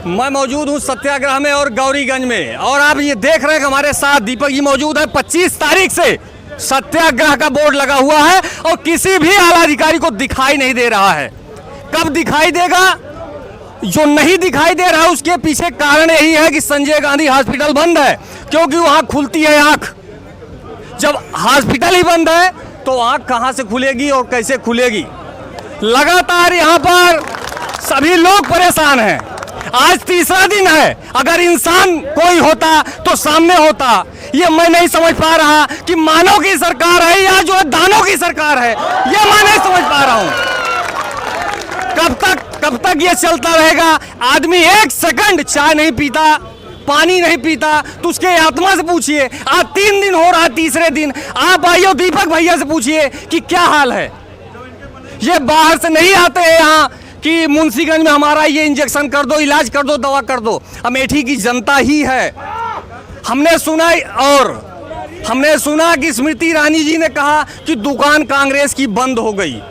मैं मौजूद हूं सत्याग्रह में और गौरीगंज में, और आप ये देख रहे हैं कि हमारे साथ दीपक जी मौजूद है। 25 तारीख से सत्याग्रह का बोर्ड लगा हुआ है और किसी भी आला अधिकारी को दिखाई नहीं दे रहा है। कब दिखाई देगा? जो नहीं दिखाई दे रहा है उसके पीछे कारण यही है कि संजय गांधी हॉस्पिटल बंद है, क्योंकि वहां खुलती है आंख। जब हॉस्पिटल ही बंद है तो आंख कहां से खुलेगी और कैसे खुलेगी? लगातार यहां पर सभी लोग परेशान हैं। आज तीसरा दिन है। अगर इंसान कोई होता तो सामने होता। ये मैं नहीं समझ पा रहा कि मानव की सरकार है या जो दानों की सरकार है, ये मैं नहीं समझ पा रहा हूं। कब तक ये चलता रहेगा? आदमी एक सेकंड चाय नहीं पीता, पानी नहीं पीता, तो उसके आत्मा से पूछिए। आज 3 दिन हो रहा, तीसरे दिन आप आइए दीपक भैया से पूछिए कि क्या हाल है। ये बाहर से नहीं आते हैं यहाँ कि मुंशीगंज में हमारा ये इंजेक्शन कर दो, इलाज कर दो, दवा कर दो। अमेठी की जनता ही है। हमने सुना कि स्मृति ईरानी जी ने कहा कि दुकान कांग्रेस की बंद हो गई।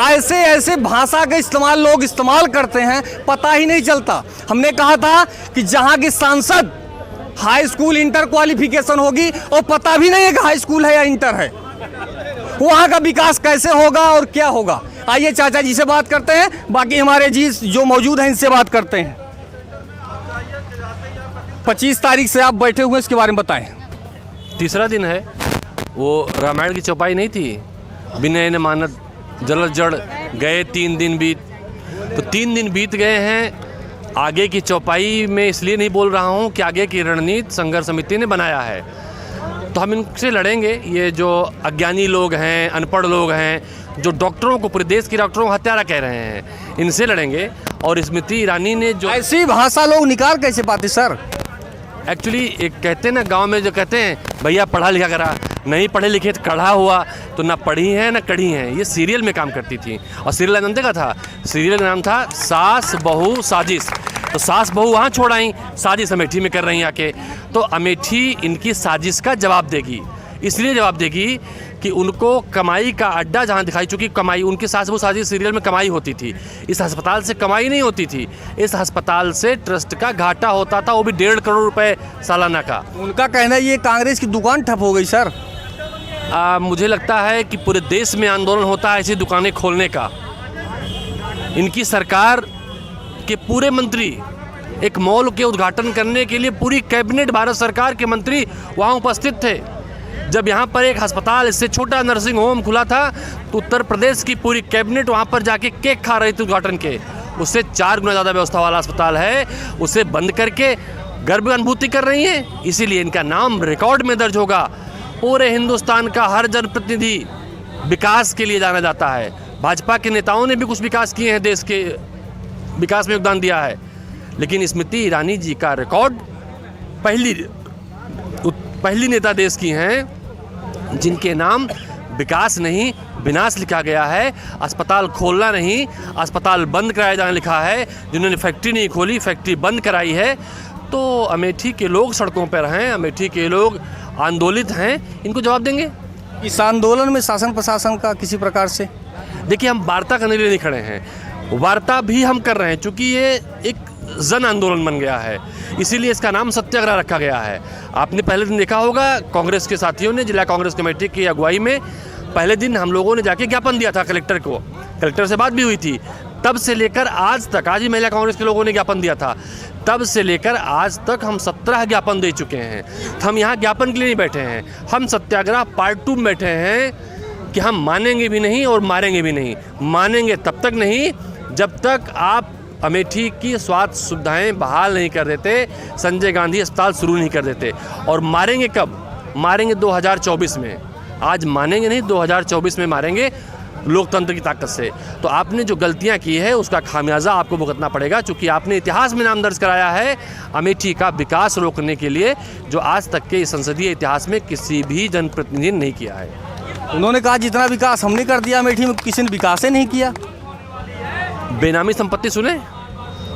ऐसे भाषा का इस्तेमाल लोग इस्तेमाल करते हैं, पता ही नहीं चलता। हमने कहा था कि जहां की सांसद हाई स्कूल इंटर क्वालिफिकेशन होगी और पता भी नहीं है कि हाई स्कूल है या इंटर है, वहां का विकास कैसे होगा और क्या होगा? आइए चाचा जी से बात करते हैं, बाकी हमारे जी जो मौजूद हैं इनसे बात करते हैं। 25 तारीख से आप बैठे हुए, इसके बारे में बताएं। तीसरा दिन है। वो रामायण की चौपाई नहीं थी, विनय न मानत जल जड़ गए 3 दिन बीत। तो 3 दिन बीत गए हैं। आगे की चौपाई में इसलिए नहीं बोल रहा हूँ कि आगे की रणनीति संघर्ष समिति ने बनाया है, तो हम इनसे लड़ेंगे। ये जो अज्ञानी लोग हैं, अनपढ़ लोग हैं, जो डॉक्टरों को, पूरे देश के डॉक्टरों को हत्यारा कह रहे हैं, इनसे लड़ेंगे। और स्मृति ईरानी ने जो ऐसी भाषा लोग निकाल कैसे पाते सर? एक्चुअली एक कहते हैं ना, गांव में जो कहते हैं भैया पढ़ा लिखा करा, नहीं पढ़े लिखे तो कढ़ा हुआ, तो ना पढ़ी हैं ना कढ़ी हैं। ये सीरियल में काम करती थी, और सीरियल जानते का था? सीरियल का नाम था सास बहू साजिश। तो सास बहू वहाँ छोड़ आई, साजिश अमेठी में कर रही आके। तो अमेठी इनकी साजिश का जवाब देगी। इसलिए जवाब देगी कि उनको कमाई का अड्डा जहाँ दिखाई, चूँकि कमाई उनकी सास बहू साजिश सीरियल में कमाई होती थी। इस अस्पताल से कमाई नहीं होती थी, इस अस्पताल से ट्रस्ट का घाटा होता था, वो भी 1.5 करोड़ रुपए सालाना का। उनका कहना है ये कांग्रेस की दुकान ठप हो गई सर। मुझे लगता है कि पूरे देश में आंदोलन होता है ऐसी दुकानें खोलने का। इनकी सरकार के पूरे मंत्री एक मॉल के उद्घाटन करने के लिए, पूरी कैबिनेट भारत सरकार के मंत्री वहाँ उपस्थित थे। जब यहाँ पर एक अस्पताल, इससे छोटा नर्सिंग होम खुला था, तो उत्तर प्रदेश की पूरी कैबिनेट वहाँ पर जाके केक खा रही थी उद्घाटन के। उससे 4 गुना ज़्यादा व्यवस्था वाला अस्पताल है, उसे बंद करके गर्व अनुभूति कर रही हैं। इसीलिए इनका नाम रिकॉर्ड में दर्ज होगा। पूरे हिंदुस्तान का हर जनप्रतिनिधि विकास के लिए जाना जाता है। भाजपा के नेताओं ने भी कुछ विकास किए हैं, देश के विकास में योगदान दिया है, लेकिन स्मृति ईरानी जी का रिकॉर्ड पहली नेता देश की हैं जिनके नाम विकास नहीं विनाश लिखा गया है। अस्पताल खोलना नहीं, अस्पताल बंद कराया जाना लिखा है। जिन्होंने फैक्ट्री नहीं खोली, फैक्ट्री बंद कराई है। तो अमेठी के लोग सड़कों पर हैं, अमेठी के लोग आंदोलित हैं, इनको जवाब देंगे। इस आंदोलन में शासन प्रशासन का किसी प्रकार से, देखिए, हम वार्ता करने के लिए नहीं खड़े हैं, वार्ता भी हम कर रहे हैं, चूँकि ये एक जन आंदोलन बन गया है, इसीलिए इसका नाम सत्याग्रह रखा गया है। आपने पहले दिन देखा होगा, कांग्रेस के साथियों ने, जिला कांग्रेस कमेटी की अगुवाई में पहले दिन हम लोगों ने जाके ज्ञापन दिया था कलेक्टर को। कलेक्टर से बात भी हुई थी। तब से लेकर आज तक, आज ही महिला कांग्रेस के लोगों ने ज्ञापन दिया था, तब से लेकर आज तक हम 17 ज्ञापन दे चुके हैं। तो हम यहाँ ज्ञापन के लिए नहीं बैठे हैं, हम सत्याग्रह पार्ट 2 में बैठे हैं कि हम मानेंगे भी नहीं और मारेंगे भी नहीं। मानेंगे तब तक नहीं जब तक आप अमेठी की स्वास्थ्य सुविधाएं बहाल नहीं कर देते, संजय गांधी अस्पताल शुरू नहीं कर देते। और मारेंगे कब? मारेंगे 2024 में। आज मानेंगे नहीं, 2024 में मारेंगे, लोकतंत्र की ताकत से। तो आपने जो गलतियां की है उसका खामियाजा आपको भुगतना पड़ेगा, क्योंकि आपने इतिहास में नाम दर्ज कराया है अमेठी का विकास रोकने के लिए, जो आज तक के संसदीय इतिहास में किसी भी जनप्रतिनिधि ने नहीं किया है। उन्होंने कहा जितना विकास हमने कर दिया अमेठी में, किसी ने विकास ही नहीं किया। बेनामी संपत्ति सुने,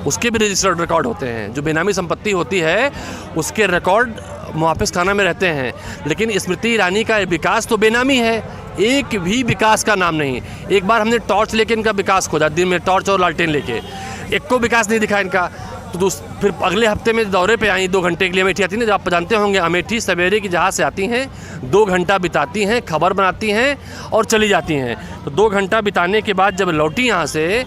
उसके भी रजिस्टर्ड रिकॉर्ड होते हैं। जो बेनामी संपत्ति होती है उसके रिकॉर्ड मुहाफिज खाना में रहते हैं, लेकिन स्मृति ईरानी का विकास तो बेनामी है, एक भी विकास का नाम नहीं। एक बार हमने टॉर्च लेके इनका विकास खोजा, दिन में टॉर्च और लालटेन लेके, एक को विकास नहीं दिखा इनका। तो फिर अगले हफ्ते में दौरे पे आई, 2 घंटे के लिए अमेठी आती हैं। जब आप जानते होंगे अमेठी सवेरे की जहाज़ से आती हैं, 2 घंटा बिताती हैं, खबर बनाती हैं और चली जाती हैं। तो 2 घंटा बिताने के बाद जब लौटी यहाँ से,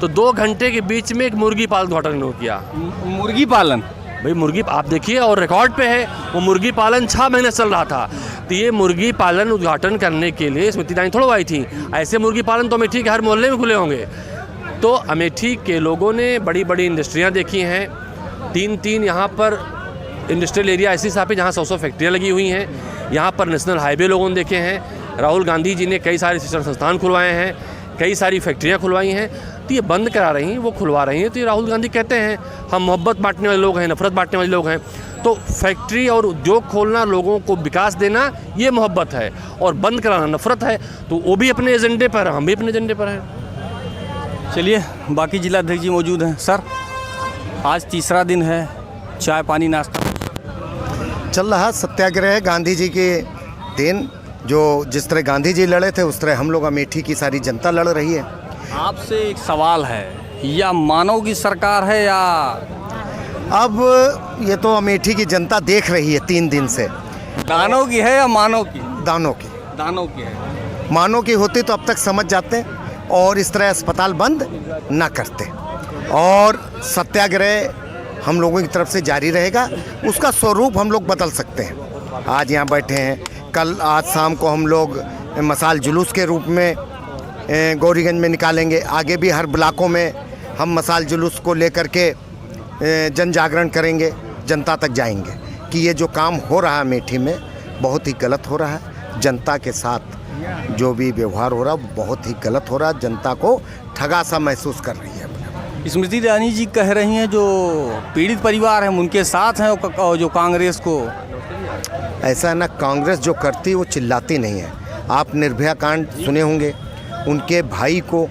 तो 2 घंटे के बीच में एक मुर्गी पालन उद्घाटन इन्होंने किया। मुर्गी पालन, भाई मुर्गी आप देखिए, और रिकॉर्ड पे है, वो मुर्गी पालन 6 महीने चल रहा था। तो ये मुर्गी पालन उद्घाटन करने के लिए स्मृति ईरानी थोड़ा आई थी। ऐसे मुर्गी पालन तो अमेठी के हर मोहल्ले में खुले होंगे। तो अमेठी के लोगों ने बड़ी बड़ी इंडस्ट्रियाँ देखी हैं। 3 यहाँ पर इंडस्ट्रियल एरिया ऐसी साफ है जहाँ 100 फैक्ट्रियाँ लगी हुई हैं। यहाँ पर नेशनल हाईवे लोगों ने देखे हैं। राहुल गांधी जी ने कई सारे शिक्षण संस्थान खुलवाए हैं, कई सारी फैक्ट्रियाँ खुलवाई हैं। तो ये बंद करा रही हैं, वो खुलवा रही हैं। तो ये राहुल गांधी कहते हैं हम मोहब्बत बांटने वाले लोग हैं, नफरत बांटने वाले लोग हैं। तो फैक्ट्री और उद्योग खोलना, लोगों को विकास देना, ये मोहब्बत है, और बंद कराना नफरत है। तो वो भी अपने एजेंडे पर, हम भी अपने एजेंडे पर हैं। चलिए बाकी जिलाध्यक्ष जी मौजूद हैं। सर, आज तीसरा दिन है, चाय पानी नाश्ता चल रहा सत्याग्रह गांधी जी के दिन। जो जिस तरह गांधी जी लड़े थे उस तरह हम लोग अमेठी की सारी जनता लड़ रही है। आपसे एक सवाल है, या मानव की सरकार है या अब ये तो अमेठी की जनता देख रही है 3 दिन से। दानव की है या मानव की? दानों की। दानव की है। मानव की होती तो अब तक समझ जाते और इस तरह अस्पताल बंद ना करते। और सत्याग्रह हम लोगों की तरफ से जारी रहेगा। उसका स्वरूप हम लोग बदल सकते हैं। आज यहाँ बैठे हैं, कल आज शाम को हम लोग मसाल जुलूस के रूप में गौरीगंज में निकालेंगे। आगे भी हर ब्लॉकों में हम मसाल जुलूस को लेकर के जन जागरण करेंगे, जनता तक जाएंगे कि ये जो काम हो रहा है अमेठी में बहुत ही गलत हो रहा है। जनता के साथ जो भी व्यवहार हो रहा है बहुत ही गलत हो रहा है। जनता को ठगा सा महसूस कर रही है। स्मृति ईरानी जी कह रही हैं जो पीड़ित परिवार हैं उनके साथ हैं, और जो कांग्रेस को ऐसा है ना, कांग्रेस जो करती है वो चिल्लाती नहीं है। आप निर्भया कांड सुने होंगे, उनके भाई को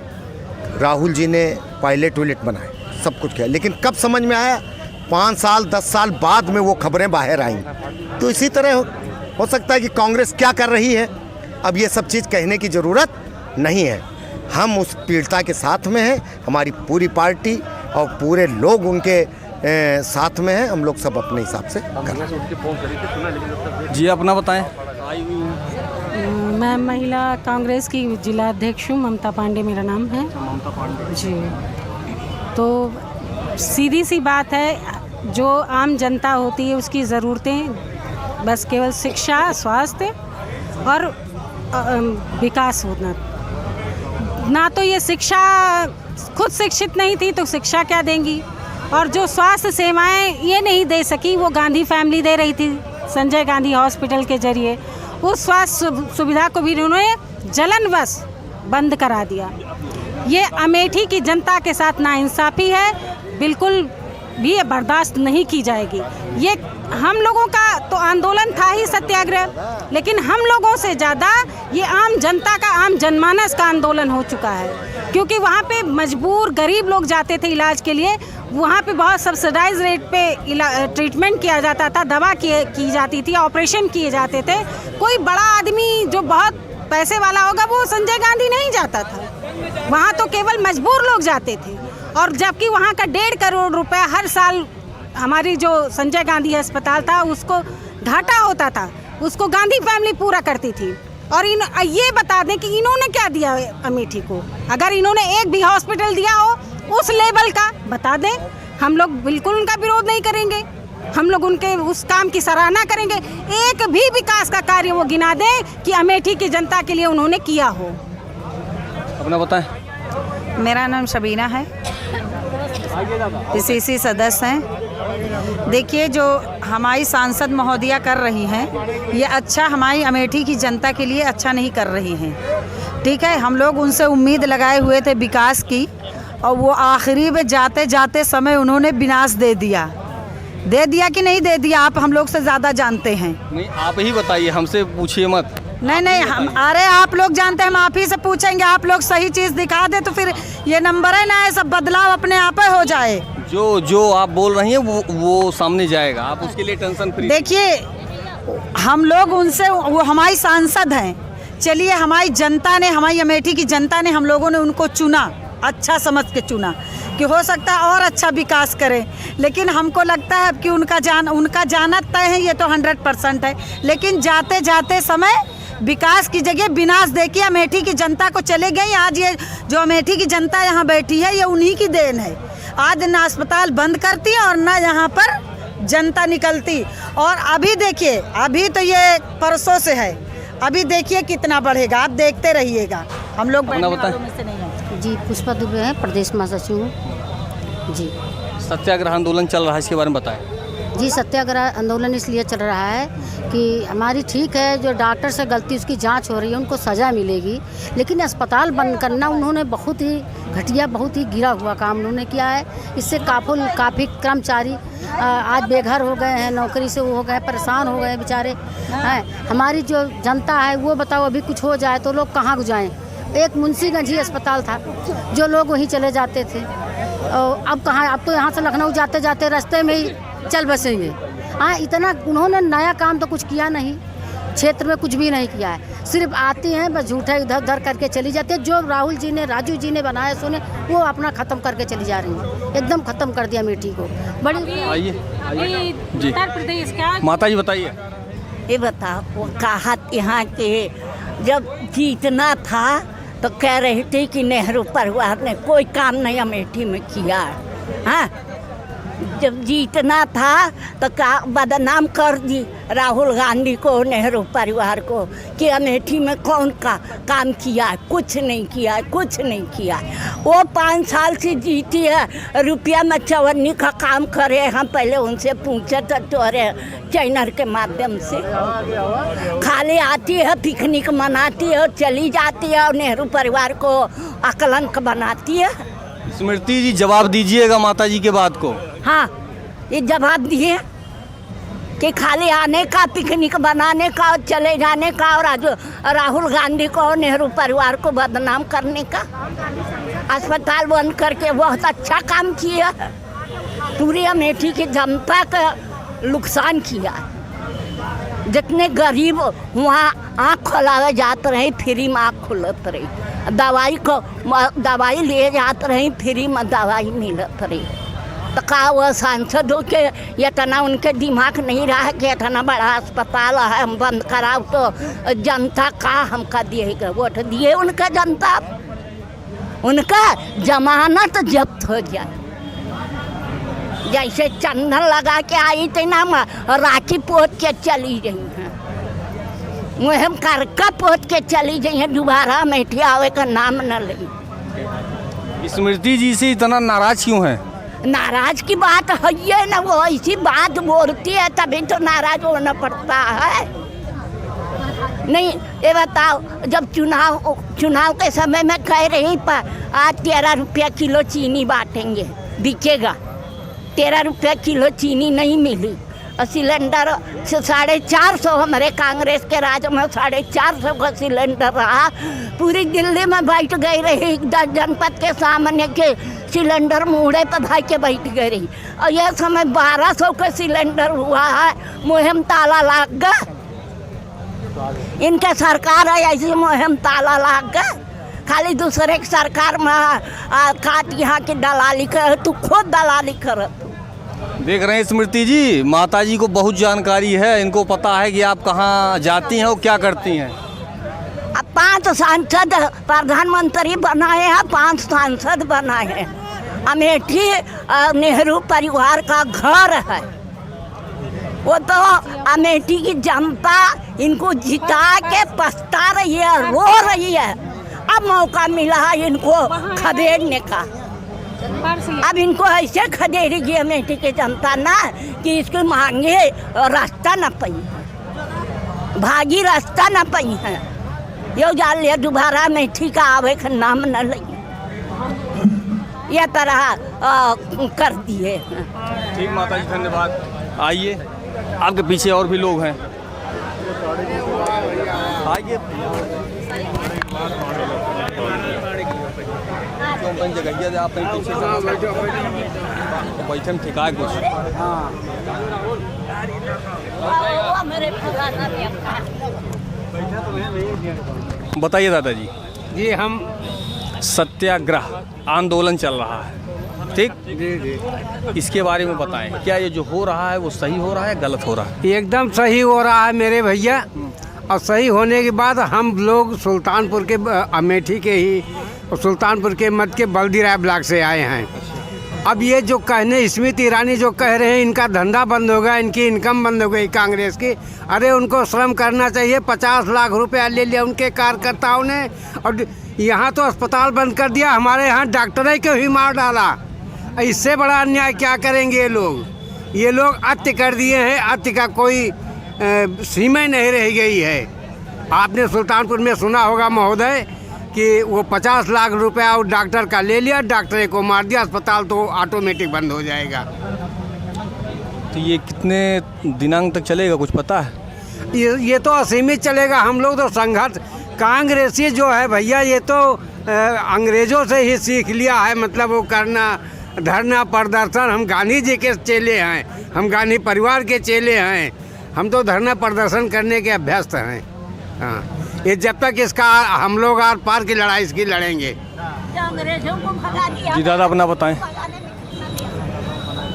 राहुल जी ने पायलट वायलट बनाए, सब कुछ किया, लेकिन कब समझ में आया? 5 साल 10 साल बाद में वो खबरें बाहर आईं। तो इसी तरह हो सकता है कि कांग्रेस क्या कर रही है, अब ये सब चीज़ कहने की ज़रूरत नहीं है। हम उस पीड़िता के साथ में हैं, हमारी पूरी पार्टी और पूरे लोग उनके साथ में हैं। हम लोग सब अपने हिसाब से कर रहे हैं। जी अपना बताएं। मैं महिला कांग्रेस की जिला अध्यक्ष हूँ, ममता पांडे मेरा नाम है। ममता पांडे जी, तो सीधी सी बात है, जो आम जनता होती है उसकी ज़रूरतें बस केवल शिक्षा, स्वास्थ्य और विकास होना। ना तो ये शिक्षा, खुद शिक्षित नहीं थी तो शिक्षा क्या देंगी, और जो स्वास्थ्य सेवाएं ये नहीं दे सकी वो गांधी फैमिली दे रही थी संजय गांधी हॉस्पिटल के जरिए। उस स्वास्थ्य सुविधा को भी उन्होंने जलनवश बंद करा दिया। ये अमेठी की जनता के साथ नाइंसाफ़ी है, बिल्कुल भी ये बर्दाश्त नहीं की जाएगी। ये हम लोगों का तो आंदोलन था ही सत्याग्रह, लेकिन हम लोगों से ज़्यादा ये आम जनता का, आम जनमानस का आंदोलन हो चुका है। क्योंकि वहाँ पे मजबूर गरीब लोग जाते थे इलाज के लिए, वहाँ पे बहुत सब्सिडाइज रेट पे ट्रीटमेंट किया जाता था, दवा की जाती थी, ऑपरेशन किए जाते थे। कोई बड़ा आदमी जो बहुत पैसे वाला होगा वो संजय गांधी नहीं जाता था, वहाँ तो केवल मजबूर लोग जाते थे। और जबकि वहाँ का 1.5 करोड़ रुपया हर साल हमारी जो संजय गांधी अस्पताल था उसको घाटा होता था, उसको गांधी फैमिली पूरा करती थी। और ये बता दें कि इन्होंने क्या दिया अमेठी को, अगर इन्होंने एक भी हॉस्पिटल दिया हो उस लेवल का बता दें, हम लोग बिल्कुल उनका विरोध नहीं करेंगे, हम लोग उनके उस काम की सराहना करेंगे। एक भी विकास का कार्य वो गिना दें कि अमेठी की जनता के लिए उन्होंने किया हो। अपना बताएं। मेरा नाम शबीना है, PCC सदस्य हैं। देखिए, जो हमारी सांसद महोदया कर रही हैं ये अच्छा हमारी अमेठी की जनता के लिए अच्छा नहीं कर रही हैं। ठीक है, हम लोग उनसे उम्मीद लगाए हुए थे विकास की, और वो आखिरी में जाते जाते समय उन्होंने विनाश दे दिया कि नहीं दे दिया, आप हम लोग से ज़्यादा जानते हैं। नहीं, आप ही बताइए, हमसे पूछिए मत। नहीं, हम अरे आप लोग जानते हैं, हम आप ही से पूछेंगे। आप लोग सही चीज़ दिखा दे तो फिर ये नंबर है ना, है सब बदलाव अपने आप ही हो जाए। जो आप बोल रही हैं वो सामने जाएगा, आप उसके लिए टेंशन फ्री। देखिए, हम लोग उनसे, वो हमारी सांसद हैं, चलिए हमारी जनता ने, हमारी अमेठी की जनता ने, हम लोगों ने उनको चुना, अच्छा समझ के चुना, कि हो सकता है और अच्छा विकास करें, लेकिन हमको लगता है कि उनका जाना तय है, ये तो 100% है। लेकिन जाते जाते समय विकास की जगह विनाश देखिए अमेठी की जनता को चले गई। आज ये जो अमेठी की जनता यहाँ बैठी है ये उन्हीं की देन है। आज न अस्पताल बंद करती और न यहाँ पर जनता निकलती। और अभी देखिए, अभी तो ये परसों से है, अभी देखिए कितना बढ़ेगा, आप देखते रहिएगा। हम लोग बैठने वालों में से नहीं हैं। जी पुष्पा दुबे है, प्रदेश महासचिव हूँ जी। सत्याग्रह आंदोलन चल रहा है, इसके बारे में बताएं। जी सत्याग्रह आंदोलन इसलिए चल रहा है कि हमारी ठीक है, जो डॉक्टर से गलती उसकी जांच हो रही है उनको सज़ा मिलेगी, लेकिन अस्पताल बंद करना उन्होंने बहुत ही घटिया, बहुत ही गिरा हुआ काम उन्होंने किया है। इससे काफ़ी कर्मचारी आज बेघर हो गए हैं, नौकरी से वो हो गए, परेशान हो गए बेचारे हैं। हमारी जो जनता है वो बताओ, अभी कुछ हो जाए तो लोग कहाँ जाएँ। एक मुंशीगंज ही अस्पताल था, जो लोग वहीं चले जाते थे। अब कहाँ, अब तो यहाँ से लखनऊ जाते जाते रास्ते में ही चल बसेंगे। हाँ, इतना उन्होंने नया काम तो कुछ किया नहीं, क्षेत्र में कुछ भी नहीं किया है। सिर्फ आती हैं बस झूठा इधर उधर करके चली जाती है। जो राहुल जी ने, राजू जी ने बनाया सुने वो अपना ख़त्म करके चली जा रही हैं, एकदम ख़त्म कर दिया अमेठी को। बड़ी आइए जी, उत्तर प्रदेश का माता जी बताइए। ये बताओ, वो कहा यहाँ के जब जीतना था तो कह रही थी कि नेहरू परिवार ने कोई काम नहीं अमेठी में किया। हाँ, जब जीतना था तो बदनाम कर दी राहुल गांधी को, नेहरू परिवार को, कि अमेठी में कौन का काम किया है। कुछ नहीं किया, कुछ नहीं किया। वो 5 साल से जीती है, रुपया में चवन्नी का काम करे। हम पहले उनसे पूछे थे तोरे चैनल के माध्यम से। खाली आती है, पिकनिक मनाती है, चली जाती है और नेहरू परिवार को अकलंक बनाती है। स्मृति जी जवाब दीजिएगा माता जी के बात को। हाँ, ये जवाब दिए कि खाली आने का, पिकनिक बनाने का और चले जाने का, और आज राहुल गांधी को और नेहरू परिवार को बदनाम करने का। अस्पताल बंद करके बहुत अच्छा काम किया, पूरी अमेठी की जनता का नुकसान किया। जितने गरीब वहाँ आँख खोलावे जाते रहे, फ्री में आँख खुलत रही। दवाई ले जाते रही, फ्री में दवाई मिलत रही। तो का वह सांसदों के इतना उनके दिमाग नहीं रहा कि इतना बड़ा अस्पताल है हम बंद कराओ तो जनता का हमका दिएगा। वोट दिए उनका जनता, उनका जमानत जब्त हो जाए। जैसे चंदन लगा के आई थी ना, राखी पोत के चली गई हैं, मुहिम करका पोत के चली गई हैं। दोबारा अमेठी आवे का नाम न ले। स्मृति जी से इतना नाराज क्यों है? नाराज की बात है ये ना, वो ऐसी बात बोलती है तभी तो नाराज होना पड़ता है। नहीं, ये बताओ, जब चुनाव के समय में कह रही आज 13 रुपया किलो चीनी बांटेंगे, बिकेगा। 13 रुपया किलो चीनी नहीं मिली। और सिलेंडर 450, हमारे कांग्रेस के राज में 450 का सिलेंडर रहा। पूरी दिल्ली में बैठ गई रही, 10 जनपद के सामने के सिलेंडर मुहरे पर भाई के बैठ गई रही। और यह समय 1200 का सिलेंडर हुआ है, मुहिम ताला लाग गया। इनके सरकार है ऐसी मुहिम ताला लाग गया। खाली दूसरे की सरकार में काट यहाँ की दलाली कर, तू खुद दलाली कर। देख रहे हैं स्मृति जी, माता जी को बहुत जानकारी है, इनको पता है कि आप कहाँ जाती हैं और क्या करती हैं। अब 5 सांसद प्रधानमंत्री बनाए हैं, 5 सांसद बनाए हैं। अमेठी नेहरू परिवार का घर है। वो तो अमेठी की जनता इनको जिता के पछता रही है, रो रही है। अब मौका मिला है इनको खदेड़ने का। अब इनको ऐसे खदेड़ेगी अमेठी की जनता ना कि इसके मांगे रास्ता न पाई, भागी रास्ता न पाई है। यो जान लिया दोबारा अमेठी का आवे का नाम न लगी, यह तरह कर दिए। ठीक माता जी, धन्यवाद। आइए, आपके पीछे और भी लोग हैं, आइए। जगह आप पीछे बैठे में ठिका कुछ। बताइए दादाजी। जी, हम सत्याग्रह आंदोलन चल रहा है, ठीक। इसके बारे में बताएं, क्या ये जो हो रहा है वो सही हो रहा है, गलत हो रहा है? एकदम सही हो रहा है मेरे भैया। और सही होने के बाद हम लोग सुल्तानपुर के अमेठी के ही सुल्तानपुर के मध्य के बल्दीराय ब्लॉक से आए हैं। अब ये जो कहने स्मृति ईरानी जो कह रहे हैं इनका धंधा बंद हो गया, इनकी इनकम बंद हो गई कांग्रेस की, अरे उनको श्रम करना चाहिए। 50 लाख रुपया ले लिया उनके कार्यकर्ताओं ने और यहाँ तो अस्पताल बंद कर दिया, हमारे यहाँ डॉक्टर को ही मार डाला। इससे बड़ा अन्याय क्या करेंगे ये लोग? ये लोग अत्य कर दिए हैं, अत्य का कोई सीमा नहीं रह गई है। आपने सुल्तानपुर में सुना होगा महोदय कि वो 50 लाख रुपया वो डॉक्टर का ले लिया, डॉक्टर को मार दिया, अस्पताल तो ऑटोमेटिक बंद हो जाएगा। तो ये कितने दिनांक तक चलेगा, कुछ पता है? ये तो असीमित चलेगा। हम लोग तो संघर्ष, कांग्रेसी जो है भैया ये तो अंग्रेज़ों से ही सीख लिया है, मतलब वो करना धरना प्रदर्शन। हम गांधी जी के चेले हैं, हम गांधी परिवार के चेले हैं, हम तो धरना प्रदर्शन करने के अभ्यस्त हैं। हाँ, ये जब तक इसका हम लोग आर पार की लड़ाई इसकी लड़ेंगे। जी दादा अपना बताएं।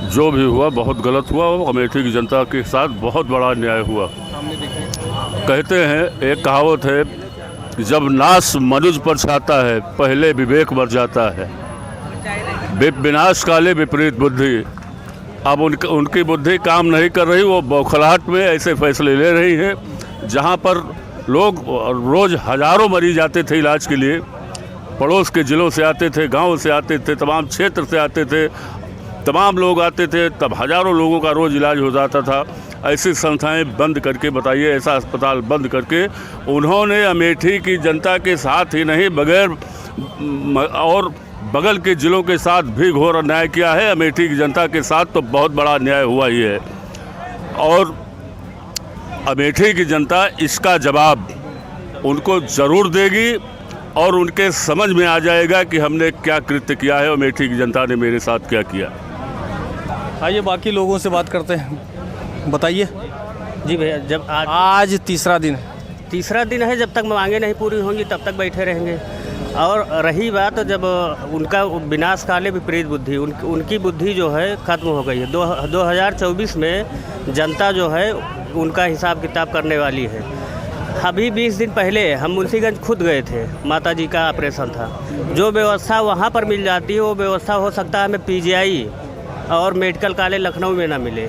जो भी हुआ बहुत गलत हुआ, अमेठी की जनता के साथ बहुत बड़ा अन्याय हुआ। कहते हैं, एक कहावत है, जब नाश मनुज पर छाता है पहले विवेक मर जाता है। विनाश काले विपरीत बुद्धि। अब उनकी बुद्धि काम नहीं कर रही, वो बौखलाहट में ऐसे फैसले ले रही है जहाँ पर लोग रोज़ हज़ारों मरीज आते थे इलाज के लिए, पड़ोस के ज़िलों से आते थे, गांव से आते थे, तमाम क्षेत्र से आते थे, तमाम लोग आते थे, तब हज़ारों लोगों का रोज़ इलाज हो जाता था। ऐसी संस्थाएं बंद करके, बताइए, ऐसा अस्पताल बंद करके उन्होंने अमेठी की जनता के साथ ही नहीं बगैर और बगल के ज़िलों के साथ भी घोर अन्याय किया है। अमेठी की जनता के साथ तो बहुत बड़ा अन्याय हुआ ही है और अमेठी की जनता इसका जवाब उनको ज़रूर देगी और उनके समझ में आ जाएगा कि हमने क्या कृत्य किया है, अमेठी की जनता ने मेरे साथ क्या किया। आइए बाकी लोगों से बात करते हैं, बताइए। जी भैया, जब आज तीसरा दिन है, जब तक मांगे नहीं पूरी होंगी तब तक बैठे रहेंगे। और रही बात जब उनका विनाश काले विपरीत बुद्धि, उनकी बुद्धि जो है ख़त्म हो गई है। 2024 में जनता जो है उनका हिसाब किताब करने वाली है। अभी 20 दिन पहले हम मुंशीगंज खुद गए थे, माता जी का ऑपरेशन था। जो व्यवस्था वहाँ पर मिल जाती है वो व्यवस्था हो सकता है हमें PGI और मेडिकल कॉलेज लखनऊ में ना मिले,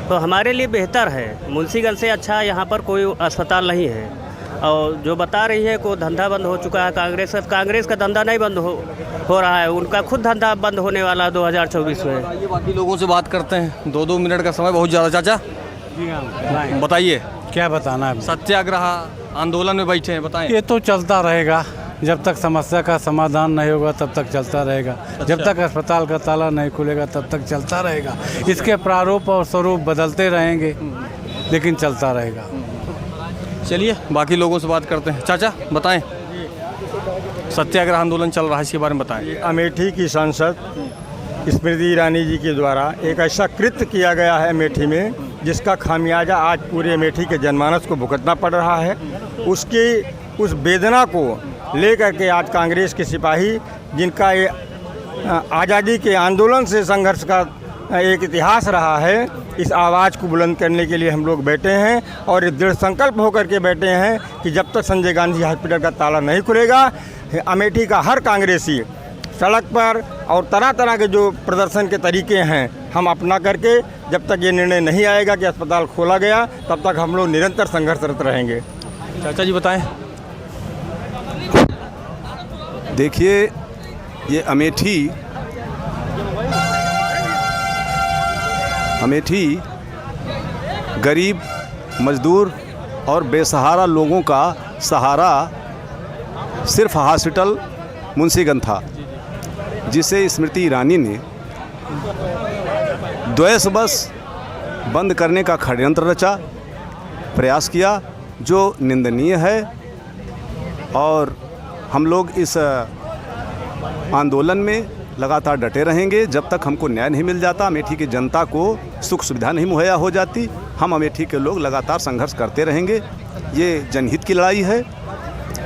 तो हमारे लिए बेहतर है। मुंशीगंज से अच्छा यहाँ पर कोई अस्पताल नहीं है। और जो बता रही है को धंधा बंद हो चुका है, कांग्रेस का धंधा नहीं बंद हो रहा है, उनका खुद धंधा बंद होने वाला है 2024 में। ये बाकी लोगों से बात करते हैं, 2-2 मिनट का समय बहुत ज़्यादा। चाचा बताइए, क्या बताना है? सत्याग्रह आंदोलन में बैठे हैं, बताएं। ये तो चलता रहेगा, जब तक समस्या का समाधान नहीं होगा तब तक चलता रहेगा। जब तक अस्पताल का ताला नहीं खुलेगा तब तक चलता रहेगा। इसके प्रारूप और स्वरूप बदलते रहेंगे लेकिन चलता रहेगा। चलिए बाकी लोगों से बात करते हैं। चाचा बताएं, सत्याग्रह आंदोलन चल रहा है, इसके बारे में बताएं। अमेठी की सांसद स्मृति ईरानी जी के द्वारा एक ऐसा कृत्य किया गया है अमेठी में जिसका खामियाजा आज पूरे अमेठी के जनमानस को भुगतना पड़ रहा है। उसकी उस वेदना को लेकर के आज कांग्रेस के सिपाही, जिनका ये आज़ादी के आंदोलन से संघर्ष का एक इतिहास रहा है, इस आवाज़ को बुलंद करने के लिए हम लोग बैठे हैं और दृढ़ संकल्प होकर के बैठे हैं कि जब तक संजय गांधी हॉस्पिटल का ताला नहीं खुलेगा, अमेठी का हर कांग्रेसी सड़क पर और तरह तरह के जो प्रदर्शन के तरीके हैं हम अपना करके, जब तक ये निर्णय नहीं आएगा कि अस्पताल खोला गया, तब तक हम लोग निरंतर संघर्षरत रहेंगे। चाचा जी बताएं। देखिए, ये अमेठी गरीब, मजदूर और बेसहारा लोगों का सहारा सिर्फ हॉस्पिटल मुंशीगंज था, जिसे स्मृति ईरानी ने द्वेष बस बंद करने का षड्यंत्र रचा, प्रयास किया, जो निंदनीय है। और हम लोग इस आंदोलन में लगातार डटे रहेंगे जब तक हमको न्याय नहीं मिल जाता, अमेठी की जनता को सुख सुविधा नहीं मुहैया हो जाती। हम अमेठी के लोग लगातार संघर्ष करते रहेंगे। ये जनहित की लड़ाई है,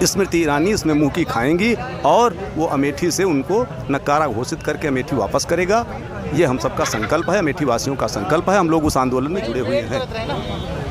स्मृति ईरानी इसमें मुँह की खाएंगी और वो अमेठी से उनको नकारा घोषित करके अमेठी वापस करेगा। ये हम सबका संकल्प है, अमेठी वासियों का संकल्प है। हम लोग उस आंदोलन में जुड़े हुए हैं।